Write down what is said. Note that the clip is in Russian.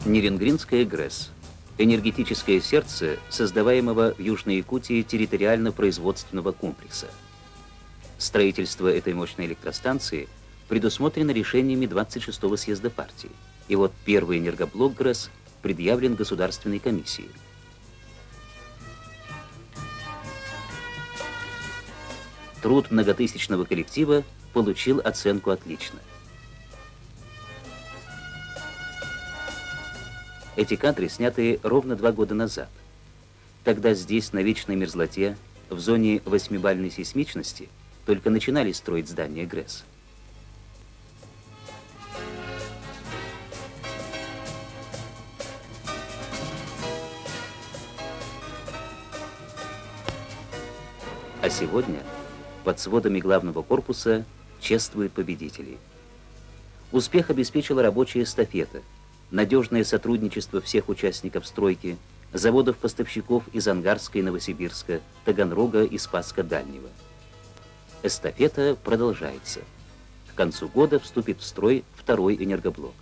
Неренгринская ГРЭС – энергетическое сердце создаваемого в Южной Якутии территориально-производственного комплекса. Строительство этой мощной электростанции предусмотрено решениями 26-го съезда партии. И вот первый энергоблок ГРЭС предъявлен Государственной комиссии. Труд многотысячного коллектива получил оценку «Отлично». Эти кадры сняты ровно 2 года назад. Тогда здесь, на вечной мерзлоте, в зоне 8-бальной сейсмичности, только начинали строить здание ГРЭС. А сегодня под сводами главного корпуса чествуют победителей. Успех обеспечила рабочая эстафета, надежное сотрудничество всех участников стройки, заводов-поставщиков из Ангарска и Новосибирска, Таганрога и Спасска-Дальнего. Эстафета продолжается. К концу года вступит в строй второй энергоблок.